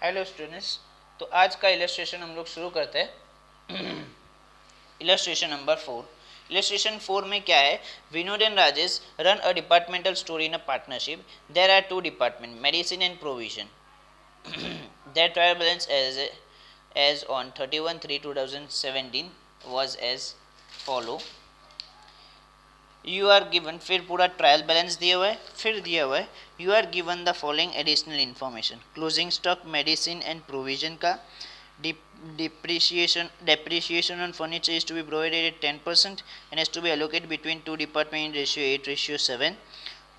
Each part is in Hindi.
Hello students. तो आज का इलस्ट्रेशन हम लोग शुरू करते हैं। Illustration number 4। इलस्ट्रेशन 4 में क्या है, Vinod and Rajesh run a departmental store in a partnership. There are two department, medicine and provision. Their trial balance as on 31/3/2017 was as follow। You are given, फिर पूरा ट्रायल बैलेंस दिया हुआ है, फिर दिया हुआ है you are given the following additional information. Closing stock medicine and provision का depreciation on furniture is to be provided at 10% and has to be allocated between two departments in ratio 8:7.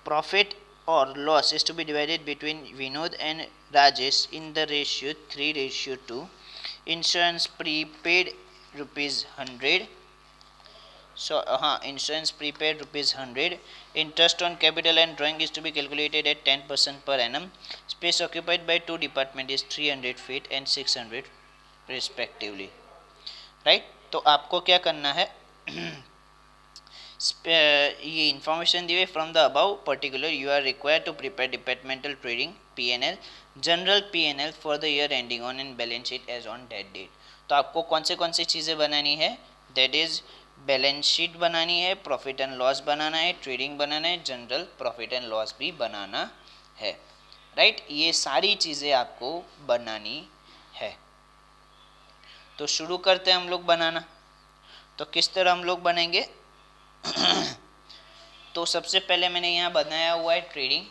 Profit or loss is to be divided between Vinod and Rajesh in the ratio 3:2. Insurance prepaid rupees 100. So insurance prepaid rupees 100. Interest on capital and drawing is to be calculated at 10% per annum. Space occupied by two department is 300 feet and 600 respectively. Right तो आपको क्या करना है, ये इंफॉर्मेशन दी हुई from the above particular you are required to prepare departmental trading PNL, general PNL for the year ending on and balance sheet as on date date. तो आपको कौन सी चीज़ें बनानी है, दैट इज बैलेंस शीट बनानी है, प्रॉफिट एंड लॉस बनाना है, ट्रेडिंग बनाना है, जनरल प्रॉफिट एंड लॉस भी बनाना है। राइट ये सारी चीज़ें आपको बनानी है। तो शुरू करते हैं हम लोग बनाना। तो किस तरह हम लोग बनेंगे तो सबसे पहले मैंने यहाँ बनाया हुआ है ट्रेडिंग,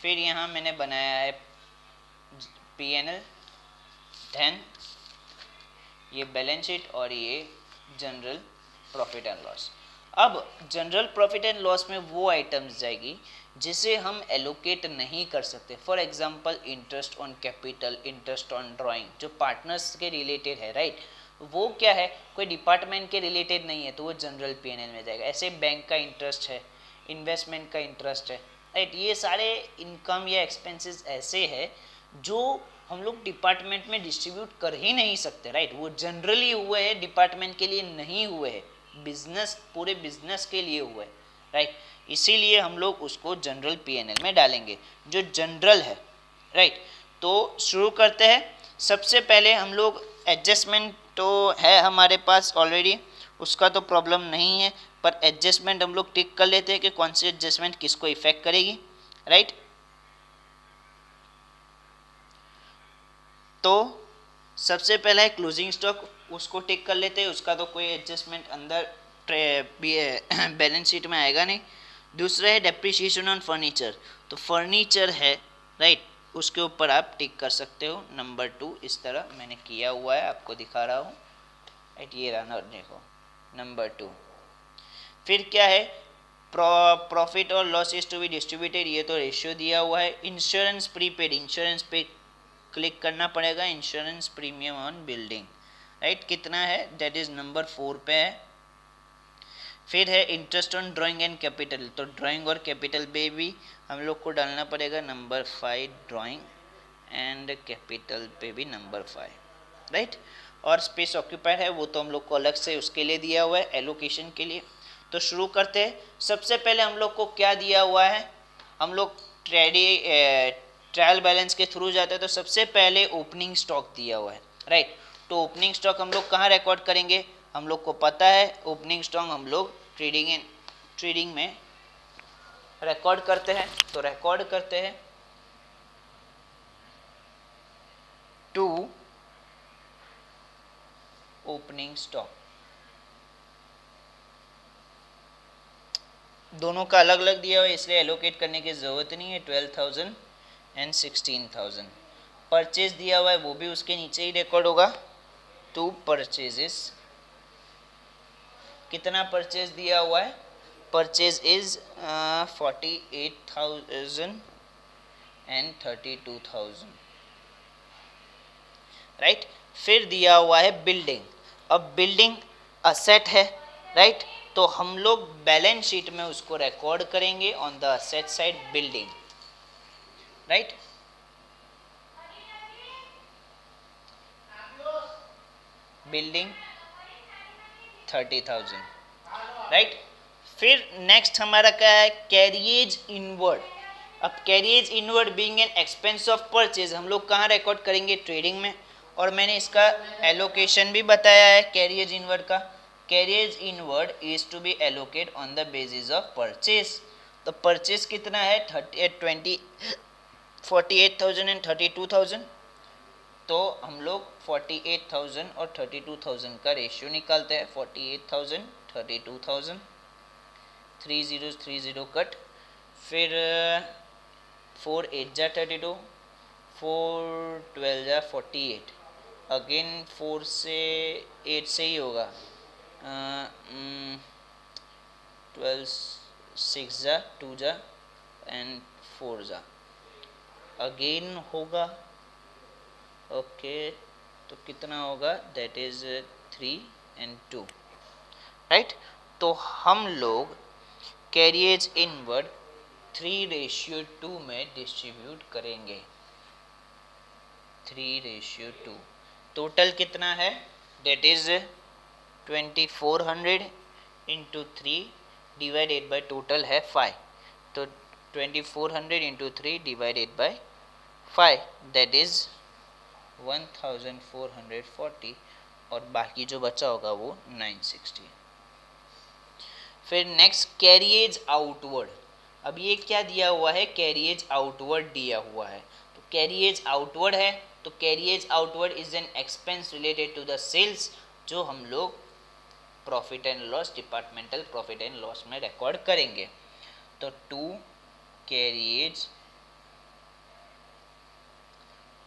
फिर यहाँ मैंने बनाया है पीएनएल, देन ये बैलेंस शीट और ये जनरल प्रॉफिट एंड लॉस। अब जनरल प्रॉफिट एंड लॉस में वो आइटम्स जाएगी जिसे हम एलोकेट नहीं कर सकते। For example interest on capital, interest on drawing, जो पार्टनर्स के रिलेटेड है, राइट वो क्या है, कोई डिपार्टमेंट के रिलेटेड नहीं है तो वो जनरल पीएनएल में जाएगा। ऐसे बैंक का इंटरेस्ट है, इन्वेस्टमेंट का इंटरेस्ट है, राइट ये सारे इनकम या एक्सपेंसेस ऐसे है जो हम लोग डिपार्टमेंट में डिस्ट्रीब्यूट कर ही नहीं सकते, राइट वो जनरली हुए हैं, डिपार्टमेंट के लिए नहीं हुए हैं, बिजनेस पूरे बिजनेस के लिए हुए, राइट इसीलिए हम लोग उसको जनरल पीएनएल में डालेंगे जो जनरल है, राइट। तो शुरू करते हैं। सबसे पहले हम लोग एडजस्टमेंट तो है हमारे पास ऑलरेडी, उसका तो प्रॉब्लम नहीं है, पर एडजस्टमेंट हम लोग टिक कर लेते हैं कि कौन सी एडजस्टमेंट किसको इफेक्ट करेगी, राइट। तो सबसे पहला है क्लोजिंग स्टॉक, उसको टिक कर लेते हैं, उसका तो कोई एडजस्टमेंट अंदर बैलेंस शीट में आएगा नहीं। दूसरा है डेप्रिसिएशन ऑन फर्नीचर, तो फर्नीचर है, राइट उसके ऊपर आप टिक कर सकते हो। नंबर 2 इस तरह मैंने किया हुआ है, आपको दिखा रहा हूँ, राइट ये रहा, देखो नंबर 2। फिर क्या है, प्रॉफिट और loss is to be distributed, ये तो रेशियो दिया हुआ है। इंश्योरेंस प्रीपेड, इंश्योरेंस पे क्लिक करना पड़ेगा, insurance premium on building, right कितना है, दैट इज नंबर 4 पे है। फिर है interest on drawing and capital, तो ड्राइंग और कैपिटल पे भी हम लोग को डालना पड़ेगा, नंबर 5 ड्राइंग एंड कैपिटल पे भी नंबर 5, राइट। और स्पेस ऑक्यूपाइड है वो तो हम लोग को अलग से उसके लिए दिया हुआ है एलोकेशन के लिए। तो शुरू करते हैं। सबसे पहले हम लोग को क्या दिया हुआ है, हम लोग ट्रायल बैलेंस के थ्रू जाते हैं, तो सबसे पहले ओपनिंग स्टॉक दिया हुआ है, राइट। तो ओपनिंग स्टॉक हम लोग कहाँ रिकॉर्ड करेंगे, हम लोग को पता है ओपनिंग स्टॉक हम लोग ट्रेडिंग में रिकॉर्ड करते हैं। तो रिकॉर्ड करते हैं टू ओपनिंग स्टॉक, दोनों का अलग अलग दिया हुआ है इसलिए एलोकेट करने की ज़रूरत नहीं है। 12,000 एंड 16,000 परचेज दिया हुआ है वो भी उसके नीचे ही रिकॉर्ड होगा। 2 परचेजेस, कितना परचेज दिया हुआ है, परचेज इज 48,000 एंड 32,000, राइट। फिर दिया हुआ है बिल्डिंग, अब बिल्डिंग असेट है, राइट तो हम लोग बैलेंस शीट में उसको रिकॉर्ड करेंगे on the asset side building, right. Building 30,000, right. फिर नेक्स्ट हमारा क्या है, कैरिएज इनवर्ड। अब carriage inward being an expense of purchase हम लोग कहाँ रिकॉर्ड करेंगे, ट्रेडिंग में, और मैंने इसका एलोकेशन भी बताया है कैरियज इनवर्ड का. Carriage inward is to be allocate on the basis of purchase. तो परचेज कितना है, 48,000 एंड 32,000. तो हम लोग 48,000 और 32,000 का रेशियो निकालते हैं. 48,000 32,000, 30 कट, फिर 4 8 जा 32, 4 12 जा 48, अगेन 4 से 8 से ही होगा, 12 6 जा 2 जा एंड 4 जा अगेन होगा. ओके तो कितना होगा, दैट इज 3 एंड 2, राइट. तो हम लोग कैरियज इनवर्ड 3:2 में डिस्ट्रीब्यूट करेंगे. 3:2 टोटल कितना है, that is 2400 into 3 divided by total है 5. तो 2400 into 3 divided by 5 that is 1440, और बाकी जो बचा होगा वो 960. फिर नेक्स्ट कैरियज आउटवर्ड. अब ये क्या दिया हुआ है, कैरियज आउटवर्ड दिया हुआ है. तो कैरियज आउटवर्ड है, तो carriage outward is an expense related to the sales, जो हम लोग profit and loss, departmental profit and loss में रिकॉर्ड करेंगे. तो 2 कैरियज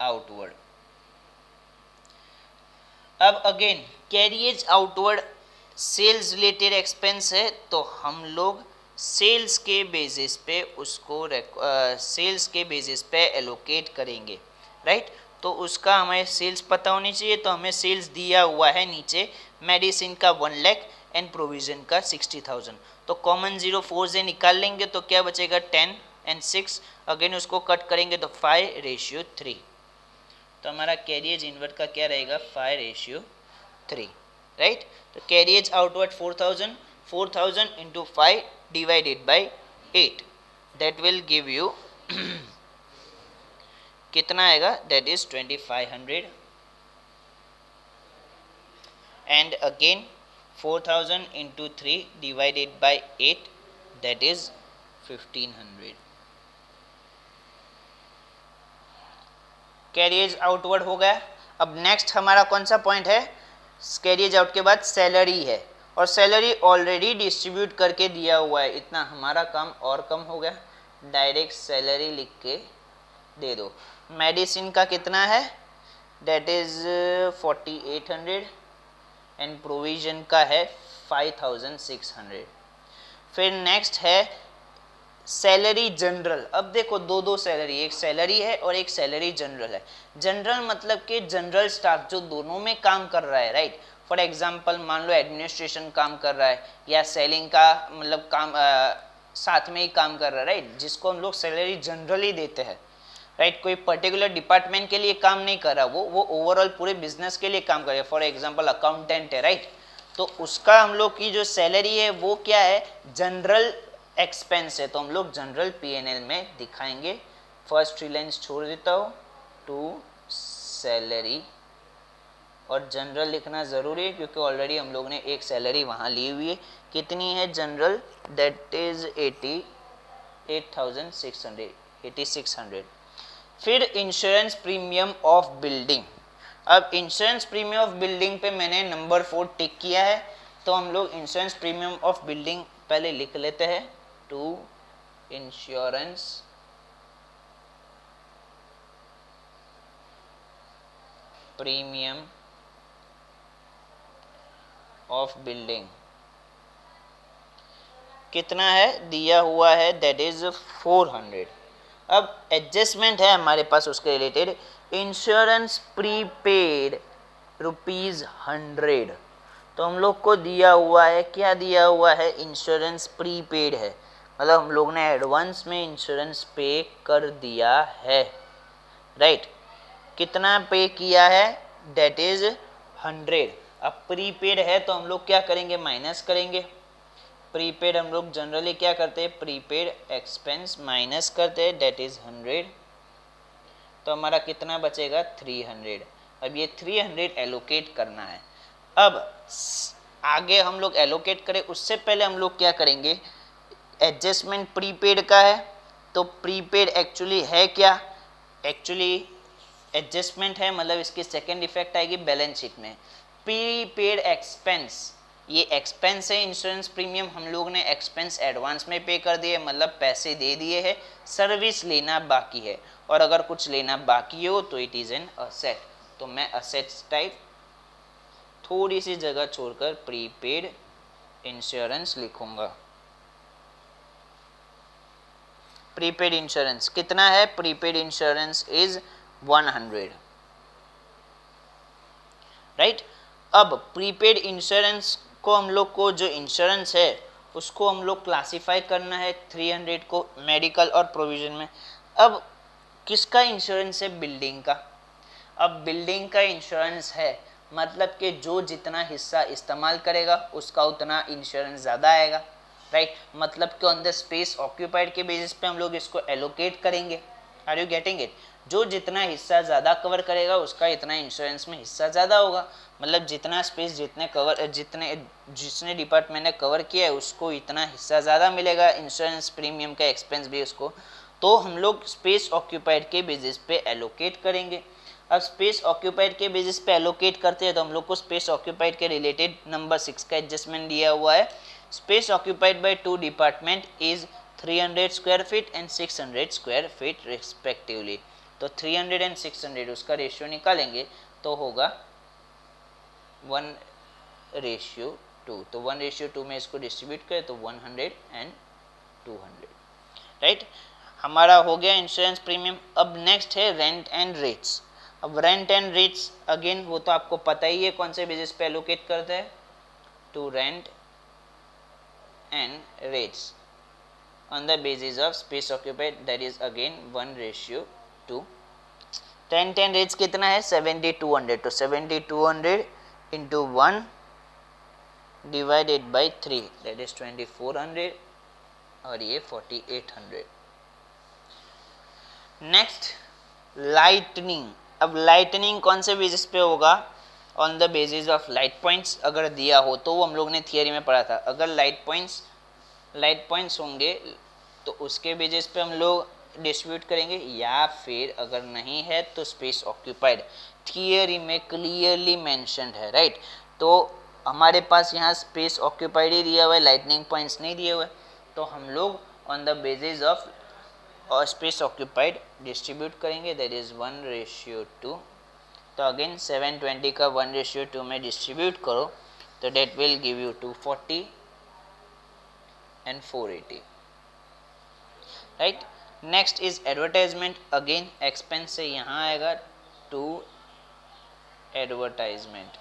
आउटवर्ड. अब again carriage outward sales related expense है, तो हम लोग सेल्स के बेसिस पे उसको सेल्स के बेसिस पे एलोकेट करेंगे, राइट. तो उसका हमें सेल्स पता होनी चाहिए. तो हमें सेल्स दिया हुआ है नीचे, मेडिसिन का 1 लाख एंड प्रोविजन का 60,000. तो कॉमन 0 4 से निकाल लेंगे तो क्या बचेगा, 10 एंड 6, अगेन उसको कट करेंगे तो 5:3. तो हमारा कैरियज इनवर्ड का क्या रहेगा, 5:3, राइट. तो carriage outward 4,000 into 5 divided by 8, that will give you कितना आएगा, that is 2500, and again 4,000 into 3 divided by 8, that is 1500. Carriage outward हो गया. अब नेक्स्ट हमारा कौन सा पॉइंट है, कैरियज आउट के बाद सैलरी है, और सैलरी ऑलरेडी डिस्ट्रीब्यूट करके दिया हुआ है. इतना हमारा काम और कम हो गया, डायरेक्ट सैलरी लिख के दे दो. मेडिसिन का कितना है, दैट इज 4800, एंड प्रोविजन का है 5600. फिर नेक्स्ट है सैलरी जनरल. अब देखो दो सैलरी, एक सैलरी है और एक सैलरी जनरल है. जनरल मतलब कि जनरल स्टाफ जो दोनों में काम कर रहा है, राइट. फॉर एग्जांपल मान लो एडमिनिस्ट्रेशन काम कर रहा है या सेलिंग का मतलब काम साथ में ही काम कर रहा है, राइट, जिसको हम लोग सैलरी जनरली देते हैं, राइट. कोई पर्टिकुलर डिपार्टमेंट के लिए काम नहीं कर रहा, वो ओवरऑल पूरे बिजनेस के लिए काम कर रहा है. फॉर एग्जाम्पल अकाउंटेंट है, राइट. तो उसका हम लोग की जो सैलरी है वो क्या है, जनरल एक्सपेंस है. तो हम लोग जनरल P&L में दिखाएंगे. फर्स्ट 3 लाइन्स छोड़ देता हूँ, टू सैलरी, और जनरल लिखना ज़रूरी है क्योंकि ऑलरेडी हम लोग ने एक सैलरी वहाँ ली हुई है. कितनी है जनरल, दैट इज 8600. फिर इंश्योरेंस प्रीमियम ऑफ बिल्डिंग. अब इंश्योरेंस प्रीमियम ऑफ बिल्डिंग पे मैंने नंबर 4 टिक किया है. तो हम लोग इंश्योरेंस प्रीमियम ऑफ बिल्डिंग पहले लिख लेते हैं, to insurance premium of building कितना है दिया हुआ है, दैट इज 400. अब एडजस्टमेंट है हमारे पास उसके रिलेटेड, इंश्योरेंस प्रीपेड ₹100. तो हम लोग को दिया हुआ है, क्या दिया हुआ है, इंश्योरेंस प्रीपेड है, मतलब हम लोग ने एडवांस में इंश्योरेंस पे कर दिया है, राइट. कितना पे किया है, दैट इज 100. अब प्रीपेड है तो हम लोग क्या करेंगे, माइनस करेंगे. प्रीपेड हम लोग जनरली क्या करते हैं, प्रीपेड एक्सपेंस माइनस करते हैं, डेट इज 100, तो हमारा कितना बचेगा 300। अब ये 300 एलोकेट करना है। अब आगे हम लोग एलोकेट करें उससे पहले हम लोग क्या करेंगे, एडजस्टमेंट प्रीपेड का है, तो प्रीपेड एक्चुअली है क्या, एक्चुअली एडजस्टमेंट है, मतलब इसकी सेकेंड इफेक्ट आएगी बैलेंस शीट में। प्रीपेड एक्सपेंस, ये एक्सपेंस है, इंश्योरेंस प्रीमियम हम लोग ने एक्सपेंस एडवांस में पे कर दिए, मतलब पैसे दे दिए हैं, सर्विस लेना बाकी है, और अगर कुछ लेना बाकी हो तो इट इज एन असेट। तो मैं असेट्स टाइप थोड़ी सी जगह छोड़कर प्रीपेड इंश्योरेंस लिखूंगा। प्रीपेड इंश्योरेंस कितना है, प्रीपेड इंश्योरेंस इज 100, राइट। अब प्रीपेड इंश्योरेंस को हम लोग को जो इंश्योरेंस है उसको हम लोग क्लासिफाई करना है 300 को मेडिकल और प्रोविजन में। अब किसका इंश्योरेंस है, बिल्डिंग का। अब बिल्डिंग का इंश्योरेंस है मतलब कि जो जितना हिस्सा इस्तेमाल करेगा उसका उतना इंश्योरेंस ज़्यादा आएगा, राइट। मतलब कि ऑन द स्पेस ऑक्यूपाइड के बेसिस पे हम लोग इसको एलोकेट करेंगे। आर यू गेटिंग इट, जो जितना हिस्सा ज़्यादा कवर करेगा उसका इतना इंश्योरेंस में हिस्सा ज़्यादा होगा, मतलब जितना स्पेस जितने डिपार्टमेंट ने कवर किया है उसको इतना हिस्सा ज़्यादा मिलेगा इंश्योरेंस प्रीमियम का, एक्सपेंस भी उसको। तो हम लोग स्पेस ऑक्यूपाइड के बेसिस पे एलोकेट करेंगे। अब स्पेस ऑक्यूपाइड के बेसिस पे एलोकेट करते हैं तो हम लोग को स्पेस ऑक्यूपाइड के रिलेटेड नंबर 6 का एडजस्टमेंट दिया हुआ है। Space occupied by 2 department is 300 square feet and 600 square feet respectively. तो 300 एंड 600 उसका रेशियो निकालेंगे तो होगा 1:2। तो 1:2 में इसको डिस्ट्रीब्यूट करें तो 100 एंड 200, राइट। हमारा हो गया इंश्योरेंस प्रीमियम। अब नेक्स्ट है रेंट एंड रेट्स। अब रेंट एंड रेट्स अगेन वो तो आपको पता ही है कौन से बेसिस पे एलोकेट करते हैं, to rent and rates on the basis of space occupied, that is again 1:2। Rent and rates कितना है 7200, तो 7200 into 1 divided by 3 that is 2400 और ये 4800। Next lightning. अब लाइटनिंग कौन से बेसिस पे होगा, on the basis of light points अगर दिया हो तो वो हम लोग ने थियरी में पढ़ा था। अगर लाइट पॉइंट्स होंगे तो उसके बेसिस पे हम लोग डिस्ट्रीब्यूट करेंगे, या फिर अगर नहीं है तो स्पेस ऑक्यूपाइड, थियरी में क्लियरली मेंशन्ड है, राइट। तो हमारे पास यहाँ स्पेस ऑक्यूपाइड ही दिया हुआ है, लाइटनिंग पॉइंट्स नहीं दिए हुए, तो हम लोग on the basis of space occupied distribute करेंगे, दैट इज 1:2। तो अगेन 720 का 1:2 में डिस्ट्रीब्यूट करो तो that will give you 240 and 480, right. Next is advertisement. Again expense से यहाँ आएगा टू एडवर्टाइजमेंट।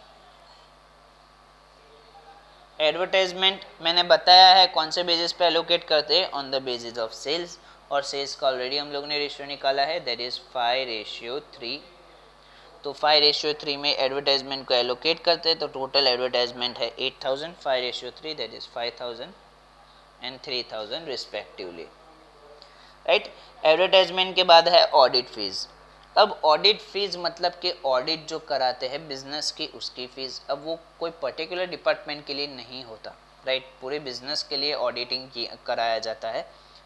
एडवर्टाइजमेंट मैंने बताया है कौन से बेसिस पे एलोकेट करते हैं, on the basis of sales, और सेल्स का ऑलरेडी हम लोग ने रेशियो निकाला है, दैट इज 5:3। तो 5:3 में एडवर्टाइजमेंट को एलोकेट करते हैं तो टोटल एडवर्टाइजमेंट है 8000, 5:3 that is 5000 and 3000 respectively, right. Advertisement के बाद है ऑडिट फीस। अब ऑडिट फीस मतलब कि ऑडिट जो कराते हैं बिजनेस की उसकी फीस। अब वो कोई पर्टिकुलर डिपार्टमेंट के लिए नहीं होता, राइट, पूरे बिजनेस के लिए ऑडिटिंग कराया जाता है,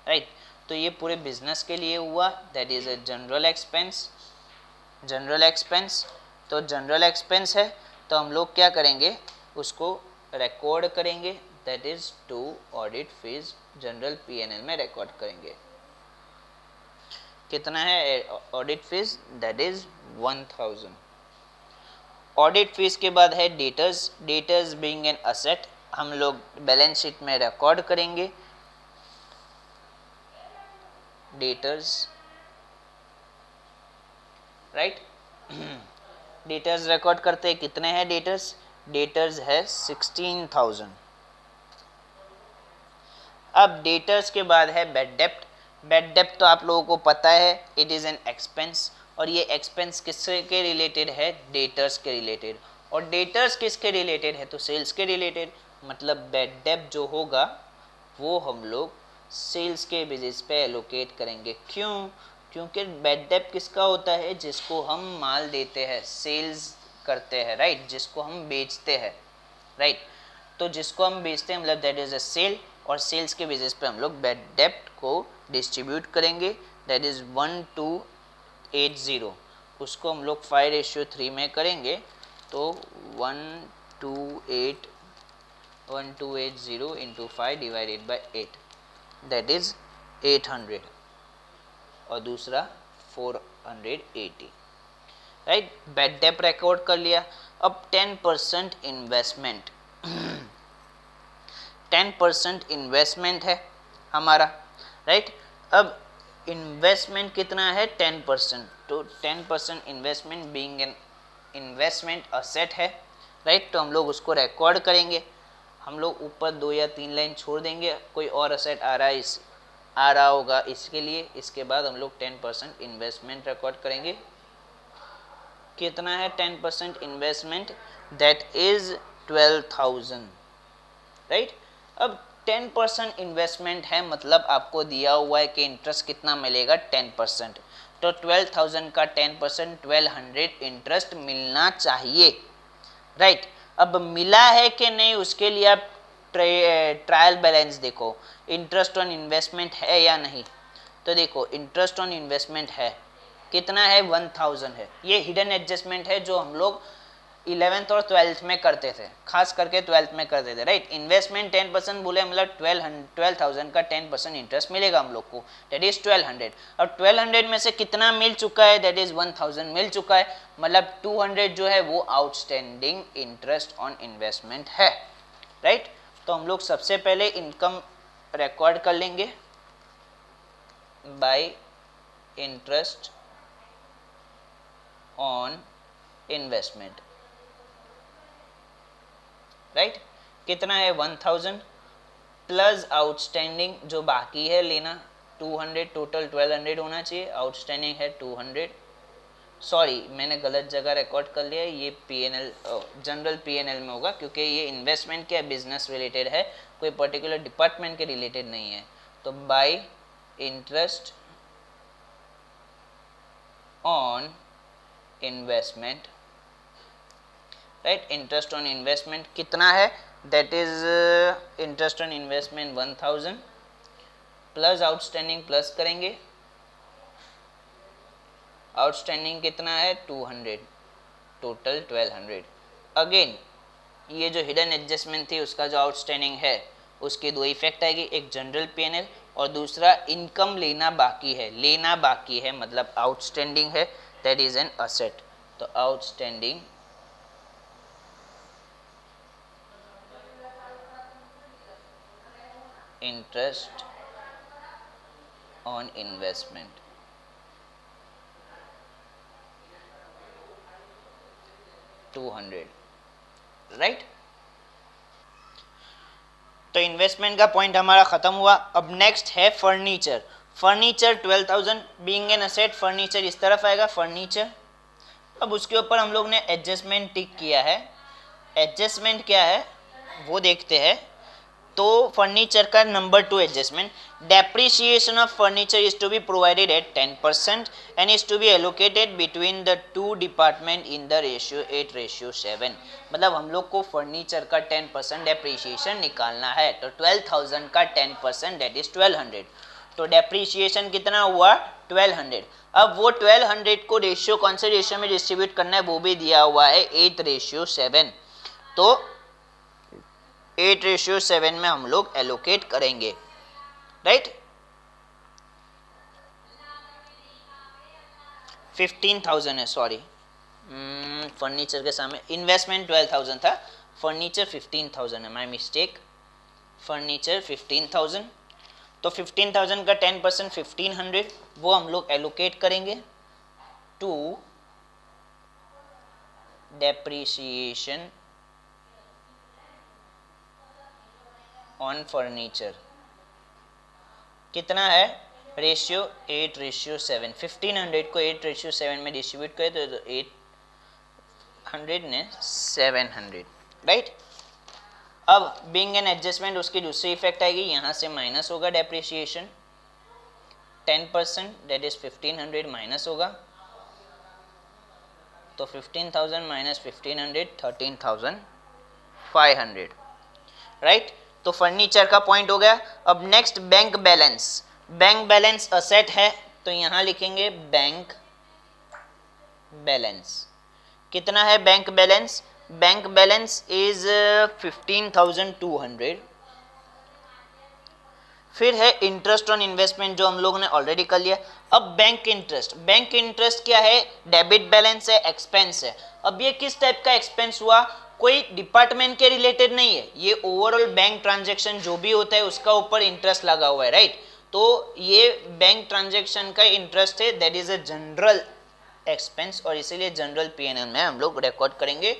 राइट। तो ये पूरे बिजनेस के लिए हुआ, that is a general expense. General expense, तो जनरल एक्सपेंस है तो हम लोग क्या करेंगे, उसको रिकॉर्ड करेंगे, that is to audit fees, general P&L में रिकॉर्ड करेंगे। कितना है audit fees, that is 1000। Audit fees के बाद है debtors. Debtors being an asset हम लोग बैलेंस शीट में रिकॉर्ड करेंगे, डेटर्स, राइट। डेटर्स रिकॉर्ड करते हैं, कितने हैं डेटर्स, डेटर्स है 16000। अब डेटर्स के बाद है बैड डेप्ट। बैड डेप्ट तो आप लोगों को पता है, इट इज़ एन एक्सपेंस, और ये एक्सपेंस किससे के रिलेटेड है, डेटर्स के रिलेटेड। और डेटर्स किसके रिलेटेड है, तो सेल्स के रिलेटेड। मतलब बैड डेप्ट जो होगा वो हम लोग सेल्स के बेसिस पे एलोकेट करेंगे। क्यों? क्योंकि बैड डेब्ट किसका होता है? जिसको हम माल देते हैं, सेल्स करते हैं, राइट, जिसको हम बेचते हैं, राइट। तो जिसको हम बेचते हैं मतलब दैट इज अ सेल, और सेल्स के बेसिस पे हम लोग बैड डेब्ट को डिस्ट्रीब्यूट करेंगे, दैट इज 1280। उसको हम लोग 5:3 में करेंगे, तो 1280 into 5 divided by 8, that is 800, और दूसरा 480, राइट। बैड डेब्ट रिकॉर्ड कर लिया। अब 10% इन्वेस्टमेंट 10% इन्वेस्टमेंट है हमारा, राइट। अब इन्वेस्टमेंट कितना है? 10%। तो 10% investment being an investment asset है, राइट। तो हम लोग उसको रिकॉर्ड करेंगे। हम लोग ऊपर 2 या 3 लाइन छोड़ देंगे, कोई और असेट आ रहा होगा इसके लिए। इसके बाद हम लोग 10% इन्वेस्टमेंट रिकॉर्ड करेंगे। कितना है 10% इन्वेस्टमेंट? That is 12,000, right. अब 10% इन्वेस्टमेंट है, मतलब आपको दिया हुआ है कि इंटरेस्ट कितना मिलेगा? 10%। तो 12,000 का 10% 1200 इंटरेस्ट मिलना चाहिए, राइट। अब मिला है कि नहीं उसके लिए आप ट्रायल बैलेंस देखो, इंटरेस्ट ऑन इन्वेस्टमेंट है या नहीं। तो देखो इंटरेस्ट ऑन इन्वेस्टमेंट है, कितना है? 1000 है। ये हिडन एडजस्टमेंट है जो हम लोग 11th और 12th में करते थे, खास करके 12th में करते थे, राइट। इन्वेस्टमेंट 10% बोले मतलब 12,000 का 10% इंटरेस्ट मिलेगा हम लोग को, दैट इज 1200। अब 1200 में से कितना मिल चुका है? दैट इज 1000 मिल चुका है, मतलब 200 जो है वो आउटस्टैंडिंग इंटरेस्ट ऑन इन्वेस्टमेंट है, राइट। तो हम लोग सबसे पहले इनकम रिकॉर्ड कर लेंगे bye interest on investment, right. कितना है? 1000 प्लस आउटस्टैंडिंग जो बाकी है लेना 200, टोटल 1200 होना चाहिए, आउटस्टैंडिंग है 200। सॉरी मैंने गलत जगह रिकॉर्ड कर लिया है, ये पीएनएल जनरल पीएनएल में होगा, क्योंकि ये इन्वेस्टमेंट के बिजनेस रिलेटेड है, कोई पर्टिकुलर डिपार्टमेंट के रिलेटेड नहीं है। तो bye interest on investment, right. Interest on investment कितना है? That is interest on investment 1000 plus outstanding plus करेंगे, आउटस्टैंडिंग कितना है? 200, टोटल 1200। अगेन ये जो हिडन एडजस्टमेंट थी उसका जो आउटस्टैंडिंग है उसके दो इफेक्ट आएगी, एक जनरल पीएनएल और दूसरा इनकम लेना बाकी है। लेना बाकी है मतलब आउटस्टैंडिंग है, दैट इज एन असेट। तो outstanding interest on investment, $200, right. तो इन्वेस्टमेंट का पॉइंट हमारा खत्म हुआ। अब नेक्स्ट है furniture. Furniture 12,000 being an asset, furniture इस तरफ आएगा फर्नीचर। अब उसके ऊपर हम लोग ने एडजस्टमेंट टिक किया है। एडजस्टमेंट क्या है वो देखते हैं। तो फर्नीचर का number 2 adjustment, depreciation of furniture is to be provided at 10% and is to be allocated between the 2 department in the ratio 8:7। मतलब हम लोग को फर्नीचर का 10% डेप्रिसिएशन निकालना है। तो 12,000 का 10% दैट इज 1200। तो डेप्रिसिएशन कितना हुआ? 1200। अब वो 1200 को रेशियो कौन से रेशियो में डिस्ट्रीब्यूट करना है वो भी दिया हुआ है 8:7। तो 8:7 में हम लोग एलोकेट करेंगे, राइट। 15,000 है, सॉरी फर्नीचर के सामने इन्वेस्टमेंट 12,000 था, फर्नीचर 15,000 है, माय मिस्टेक। फर्नीचर 15,000। तो 15,000 का 10% 1500 वो हम लोग एलोकेट करेंगे टू डेप्रिसिएशन ऑन फर्नीचर। कितना है? रेशियो 8:7। 1500 को 8:7 में डिस्ट्रीब्यूट करें तो 800 ने 700, राइट। अब बीइंग एन एडजस्टमेंट उसकी दूसरी इफेक्ट आएगी, यहाँ से माइनस होगा डेप्रिसिएशन 10%, दैट इज 1500 माइनस होगा, तो 15,000 माइनस 1500 13,500, राइट। तो फर्नीचर का पॉइंट हो गया। अब next bank balance, bank balance asset है तो यहाँ लिखेंगे बैंक बैलेंस। कितना है bank balance? Bank balance is 15,200। फिर है इंटरेस्ट ऑन इन्वेस्टमेंट जो हम लोगों ने ऑलरेडी कर लिया। अब बैंक इंटरेस्ट, बैंक इंटरेस्ट क्या है? डेबिट बैलेंस है, एक्सपेंस है। अब ये किस टाइप का एक्सपेंस हुआ? कोई डिपार्टमेंट के रिलेटेड नहीं है, ये ओवरऑल बैंक ट्रांजैक्शन जो भी होता है उसका ऊपर इंटरेस्ट लगा हुआ है, राइट। तो ये बैंक ट्रांजैक्शन का इंटरेस्ट है, that is a general expense, और इसीलिए जनरल पीएनएल में हम लोग रिकॉर्ड करेंगे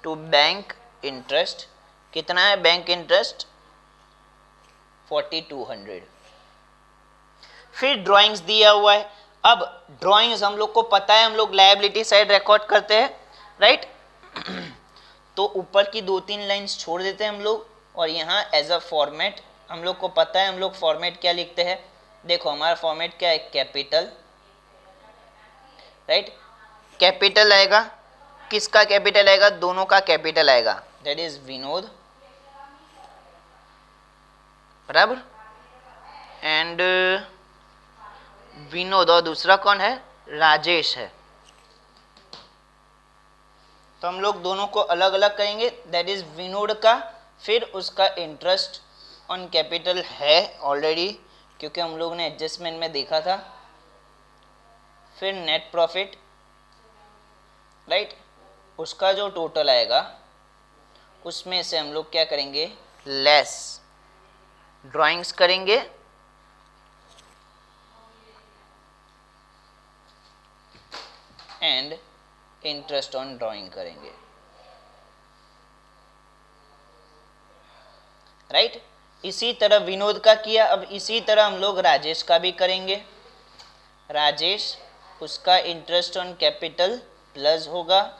टू बैंक इंटरेस्ट। कितना है बैंक इंटरेस्ट? 4200। फिर ड्राइंग्स दिया हुआ है। अब ड्राइंग्स हम लोग को पता है, हम लोग लायबिलिटी साइड रिकॉर्ड करते हैं, राइट। तो ऊपर की 2-3 लाइंस छोड़ देते हैं हम लोग, और यहाँ एज अ फॉर्मेट हम लोग को पता है, हम लोग फॉर्मेट क्या लिखते हैं। देखो हमारा फॉर्मेट क्या है? Capital, right. कैपिटल आएगा, किसका कैपिटल आएगा? दोनों का कैपिटल आएगा, दैट इज विनोद, बराबर। एंड विनोद और दूसरा कौन है? राजेश है। तो हम लोग दोनों को अलग अलग करेंगे, दैट इज विनोद का, फिर उसका इंटरेस्ट ऑन कैपिटल है ऑलरेडी क्योंकि हम लोग ने एडजस्टमेंट में देखा था। फिर नेट प्रॉफिट, राइट, उसका जो टोटल आएगा उसमें से हम लोग क्या करेंगे? लेस ड्राइंग्स करेंगे, एंड इंटरेस्ट ऑन ड्राइंग करेंगे, राइट। इसी तरह विनोद का किया, अब इसी तरह हम लोग राजेश का भी करेंगे। राजेश, उसका इंटरेस्ट ऑन कैपिटल प्लस होगा,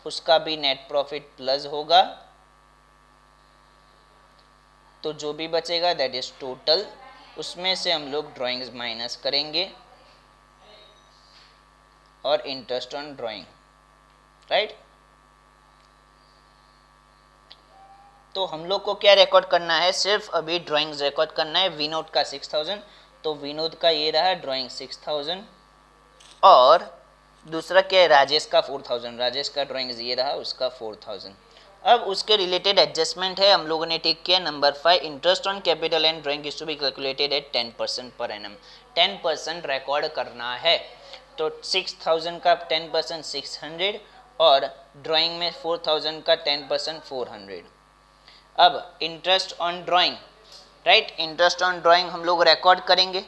उसका भी नेट प्रॉफिट प्लस होगा, तो जो भी बचेगा दैट इज टोटल, उसमें से हम लोग ड्राइंग्स माइनस करेंगे और इंटरेस्ट ऑन ड्राइंग, राइट। तो हम लोग को क्या रिकॉर्ड करना है? सिर्फ अभी ड्राइंग्स रिकॉर्ड करना है। विनोद का 6000, तो विनोद का ये रहा ड्राइंग 6000, और दूसरा क्या है? राजेश का 4000, राजेश का ड्राइंग्स ये रहा, उसका 4000। अब उसके रिलेटेड एडजस्टमेंट है, हम लोगों ने टिक किया number 5, interest on capital and drawing is to be calculated at 10% per annum. 10% record करना है, तो 6000 का 10% 600, और ड्राइंग में 4000 का 10% 400। अब interest on drawing, right, interest on drawing हम लोग रिकॉर्ड करेंगे,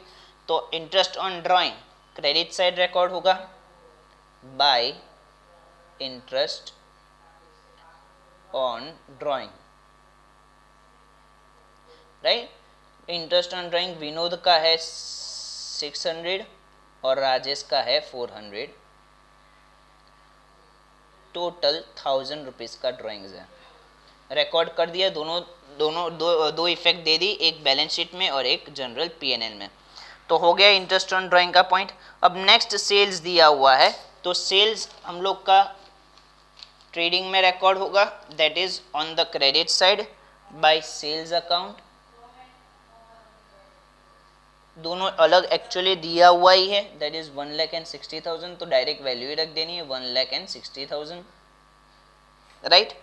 तो interest on drawing credit side record होगा by interest on drawing, right. Interest on drawing Vinod का है 600 और राजेश का है 400, टोटल 1000 रुपीज़ का ड्राइंग्स है। रिकॉर्ड कर दिया, दो इफेक्ट दे दी, एक बैलेंस शीट में और एक जनरल पीएनएल में। तो हो गया इंटरेस्ट ऑन ड्राइंग का पॉइंट। अब नेक्स्ट सेल्स दिया हुआ है, तो सेल्स हम लोग का ट्रेडिंग में रिकॉर्ड होगा, that is on the credit side by sales account. दोनों अलग एक्चुअली दिया हुआ ही है, दैट इज 1,60,000, तो डायरेक्ट वैल्यू ही रख देनी है 1,60,000, राइट।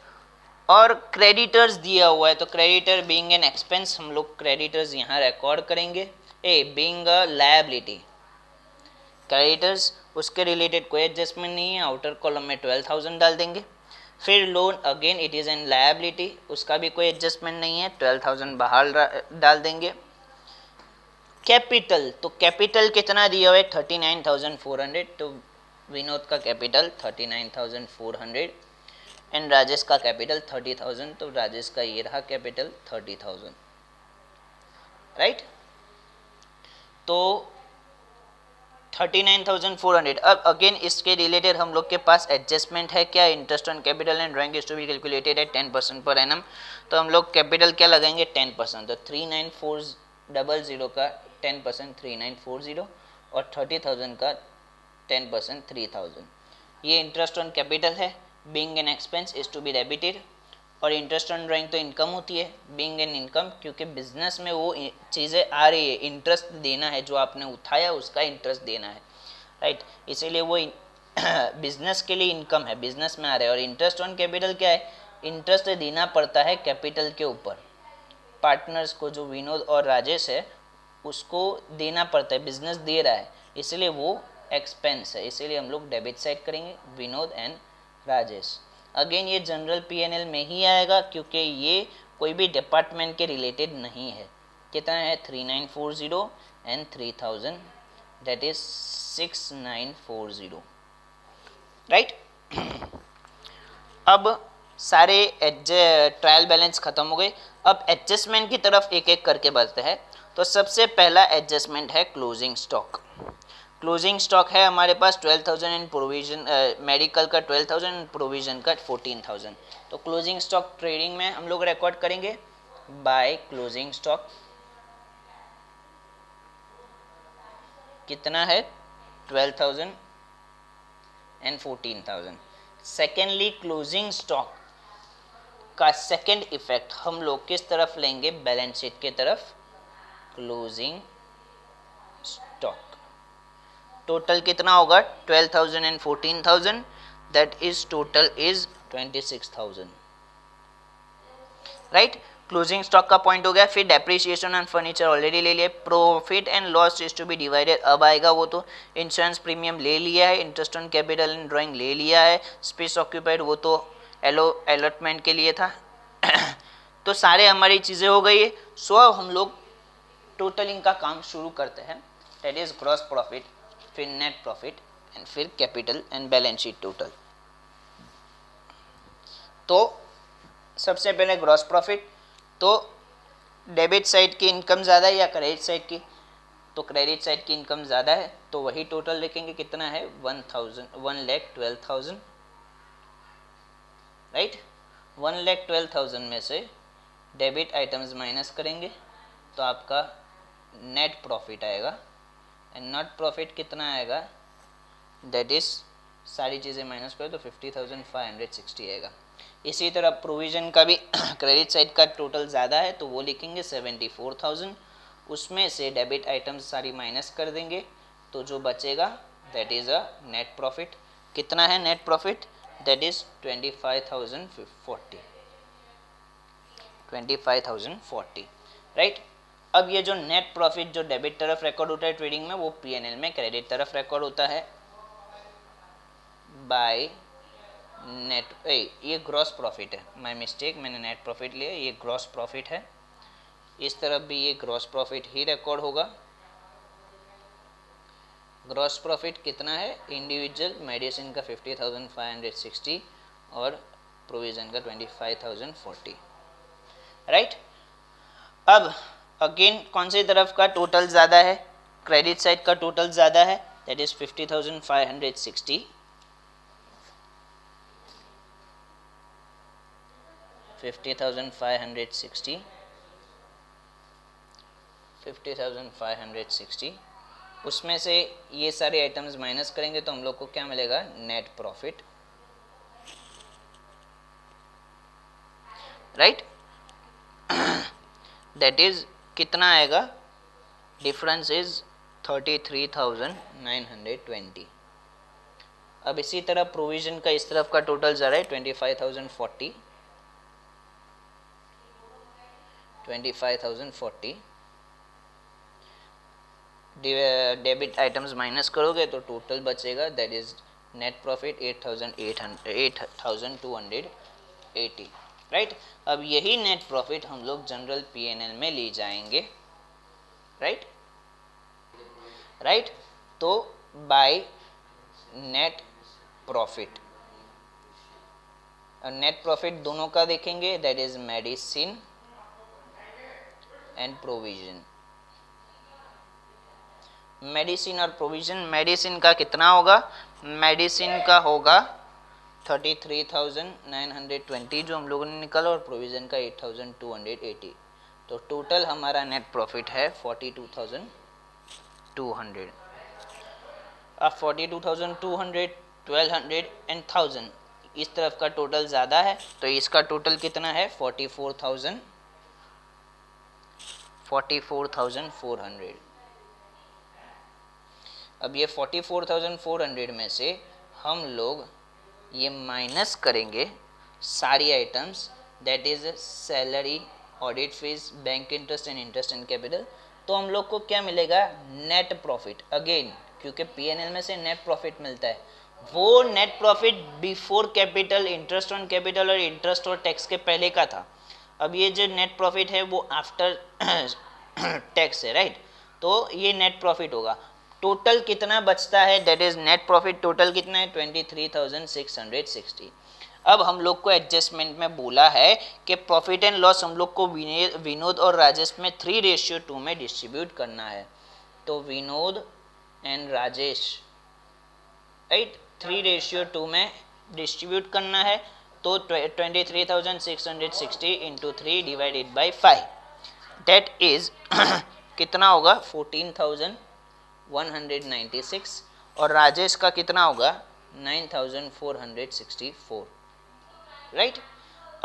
और क्रेडिटर्स दिया हुआ है, तो क्रेडिटर बीइंग एन एक्सपेंस हम लोग क्रेडिटर्स यहाँ रिकॉर्ड करेंगे, बीइंग अ लायबिलिटी क्रेडिटर्स, उसके रिलेटेड कोई एडजस्टमेंट नहीं है, आउटर कॉलम में 12,000 डाल देंगे। फिर loan again it is an liability, उसका भी कोई एडजस्टमेंट नहीं है, 12,000 बाहर डाल देंगे। कैपिटल, तो कैपिटल कितना दिया हुआ है? 39,400, तो विनोद का कैपिटल 39,400 एंड राजेश का कैपिटल 30,000, तो राजेश का ये रहा कैपिटल 30,000, राइट। तो 39,400। अब अगेन इसके रिलेटेड हम लोग के पास एडजस्टमेंट है क्या, interest on capital and drawing is to be calculated at 10% per annum. तो हम लोग कैपिटल क्या लगाएंगे 10%, तो 39,400 का 10% 3940 और 30,000 का 10% 3,000। ये इंटरेस्ट ऑन कैपिटल है, being an expense is to be debited, और इंटरेस्ट ऑन ड्राइंग तो इनकम होती है, बीइंग एन इनकम, क्योंकि बिजनेस में वो चीज़ें आ रही है, इंटरेस्ट देना है, जो आपने उठाया उसका इंटरेस्ट देना है, राइट, इसीलिए वो बिजनेस के लिए इनकम है, बिजनेस में आ रहा है। और इंटरेस्ट ऑन कैपिटल क्या है, इंटरेस्ट देना पड़ता है कैपिटल के ऊपर, पार्टनर्स को, जो विनोद और राजेश है उसको देना पड़ता है, बिजनेस दे रहा है, इसलिए वो एक्सपेंस है, इसीलिए हम लोग डेबिट साइड करेंगे विनोद एंड राजेश। अगेन ये जनरल पीएनएल में ही आएगा क्योंकि ये कोई भी डिपार्टमेंट के रिलेटेड नहीं है। कितना है 3940 एंड 3000, दैट इज 6940, राइट। अब सारे ट्रायल बैलेंस खत्म हो गए, अब एडजस्टमेंट की तरफ एक एक करके बढ़ते हैं। तो सबसे पहला एडजस्टमेंट है क्लोजिंग स्टॉक। क्लोजिंग स्टॉक है हमारे पास 12,000 एंड प्रोविजन, मेडिकल का 12,000 एंड प्रोविजन का 14,000। तो क्लोजिंग स्टॉक ट्रेडिंग में हम लोग रिकॉर्ड करेंगे बाय क्लोजिंग स्टॉक, कितना है 12,000 एंड 14,000। सेकेंडली क्लोजिंग स्टॉक का सेकेंड इफेक्ट हम लोग किस तरफ लेंगे, बैलेंस शीट की तरफ। क्लोजिंग स्टॉक टोटल कितना होगा 12,000 and 14,000, that is total is 26,000, right. Closing stock का पॉइंट हो गया। फिर डेप्रिसिएशन ऑन फर्नीचर ऑलरेडी ले लिया, profit and loss is to be divided अब आएगा वो, तो इंश्योरेंस प्रीमियम ले लिया है, interest on capital and drawing ले लिया है, स्पेस ऑक्यूपाइड वो तो अलॉटमेंट के लिए था तो सारे हमारी चीज़ें हो गई है। सो अब हम लोग टोटलिंग का काम शुरू करते हैं, दैट इज ग्रॉस प्रॉफिट, फिर नेट प्रॉफिट एंड फिर capital and balance sheet total. तो सबसे पहले ग्रॉस प्रॉफिट, तो डेबिट साइड की इनकम ज़्यादा है या क्रेडिट साइड की, तो क्रेडिट साइड की इनकम ज़्यादा है, तो वही टोटल लिखेंगे, कितना है 1,12,000, राइट। 1,12,000 में से डेबिट आइटम्स माइनस करेंगे तो आपका नेट प्रॉफिट आएगा, एंड नेट प्रॉफिट कितना आएगा, दैट इज सारी चीज़ें माइनस करो तो 50,560 आएगा। इसी तरह प्रोविज़न का भी क्रेडिट साइड का टोटल ज़्यादा है तो वो लिखेंगे 74,000, उसमें से डेबिट आइटम्स सारी माइनस कर देंगे तो जो बचेगा that is a net profit. कितना है net profit, that is 25,040, right. अब ये जो नेट प्रॉफिट जो डेबिट तरफ रिकॉर्ड होता है ट्रेडिंग में, वो पीएनएल में क्रेडिट तरफ रिकॉर्ड होता है बाय नेट, ये ग्रॉस प्रॉफिट है, माय मिस्टेक, मैंने नेट प्रॉफिट लिया, ये ग्रॉस प्रॉफिट है। इस तरफ भी ये ग्रॉस प्रॉफिट ही रिकॉर्ड होगा। ग्रॉस प्रॉफिट कितना है, इंडिविजुअल मेडिसिन का 50,560 और प्रोविजन का 25,040, राइट। अब अगेन कौन सी तरफ का टोटल ज़्यादा है, क्रेडिट साइड का टोटल ज़्यादा है, दैट इज 50,560, 50,560, उसमें से ये सारे आइटम्स माइनस करेंगे तो हम लोग को क्या मिलेगा, net profit, right. That is कितना आएगा, डिफरेंस इज 33,920। अब इसी तरह प्रोविजन का इस तरफ का टोटल जा रहा है 25,040, 25,040, डेबिट आइटम्स माइनस करोगे तो टोटल बचेगा, that is net profit 8,280, right. अब यही नेट प्रॉफिट हम लोग जनरल पीएनएल में ले जाएंगे, राइट, राइट। तो by net profit, net profit दोनों का देखेंगे, that is medicine and provision. Medicine और प्रोविजन, मेडिसिन का कितना होगा, मेडिसिन का होगा 33,920 जो हम लोगों ने निकाला, और प्रोविजन का 8,280। तो टोटल हमारा नेट प्रॉफिट है 42,200। अब 42,200, 1,200 एंड 1,000 इस तरफ का टोटल ज़्यादा है, तो इसका टोटल कितना है 44,400। अब ये 44,400 में से हम लोग ये माइनस करेंगे सारी items, that is salary, audit fees, bank interest and interest and capital. तो हम लोग को क्या मिलेगा, नेट प्रॉफिट। अगेन क्योंकि पीएनएल में से नेट प्रॉफिट मिलता है, वो net profit before capital, interest on capital और इंटरेस्ट और टैक्स के पहले का था। अब ये जो नेट प्रॉफिट है वो आफ्टर टैक्स है, राइट। तो ये नेट प्रॉफिट होगा। टोटल कितना बचता है, that is net profit total कितना है 23,660। अब हम लोग को एडजस्टमेंट में बोला है कि प्रॉफिट एंड लॉस हम लोग को विनोद और राजेश में 3:2 में डिस्ट्रीब्यूट करना है। तो विनोद एंड राजेश, राइट, 3:2 में डिस्ट्रीब्यूट करना है। तो 23,660 into 3 divided by 5, that is कितना होगा 14,196, और राजेश का कितना होगा 9,464, राइट।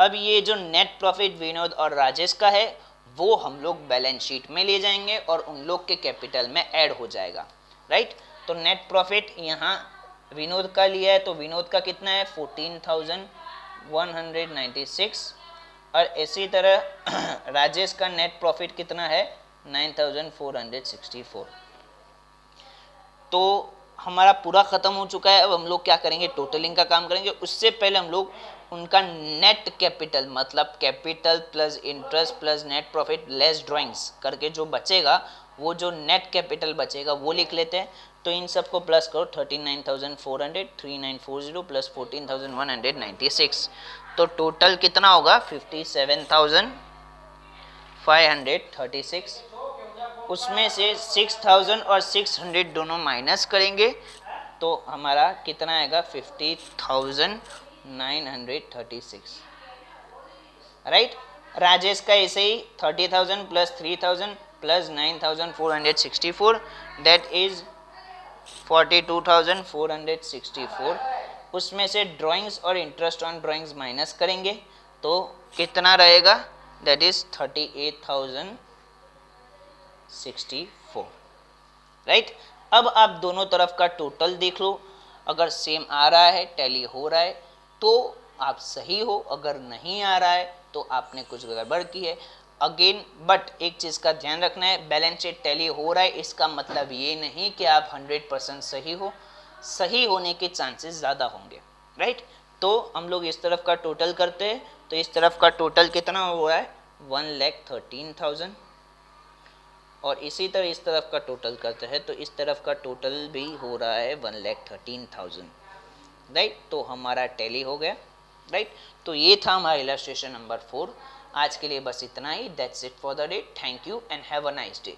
अब ये जो नेट प्रॉफिट विनोद और राजेश का है वो हम लोग बैलेंस शीट में ले जाएंगे और उन लोग के कैपिटल में ऐड हो जाएगा, राइट। तो नेट प्रॉफिट यहाँ विनोद का लिया है, तो विनोद का कितना है 14,196, और इसी तरह राजेश का नेट प्रॉफिट कितना है 9,464। तो हमारा पूरा ख़त्म हो चुका है। अब हम लोग क्या करेंगे, टोटलिंग का काम करेंगे। उससे पहले हम लोग उनका नेट कैपिटल, मतलब capital plus interest plus net profit less drawings करके जो बचेगा, वो जो नेट कैपिटल बचेगा वो लिख लेते हैं। तो इन सबको प्लस करो, 39,400, 3940 प्लस 14,196, तो टोटल कितना होगा 57,536। उसमें से 6,000 और 600 दोनों माइनस करेंगे तो हमारा कितना आएगा 50,936, राइट। राजेश का ऐसे ही 30,000 प्लस 3,000 प्लस 9,464, दैट इज 42,464। उसमें से ड्राइंग्स और इंटरेस्ट ऑन ड्राइंग्स माइनस करेंगे तो कितना रहेगा, दैट इज 38,064, राइट। अब आप दोनों तरफ का टोटल देख लो, अगर सेम आ रहा है, टैली हो रहा है तो आप सही हो, अगर नहीं आ रहा है तो आपने कुछ गड़बड़ की है। अगेन बट एक चीज़ का ध्यान रखना है, बैलेंस शीट टैली हो रहा है इसका मतलब ये नहीं कि आप 100% सही हो, सही होने के चांसेस ज़्यादा होंगे, राइट। तो हम लोग इस तरफ का टोटल करते हैं, तो इस तरफ का टोटल कितना हुआ है 1,13,000, और इसी तरह इस तरफ का टोटल करते हैं तो इस तरफ का टोटल भी हो रहा है 1,13,000, राइट। तो हमारा टैली हो गया, राइट। तो ये था हमारा इलस्ट्रेशन नंबर 4। आज के लिए बस इतना ही। That's it for the day. Thank you and have a nice day.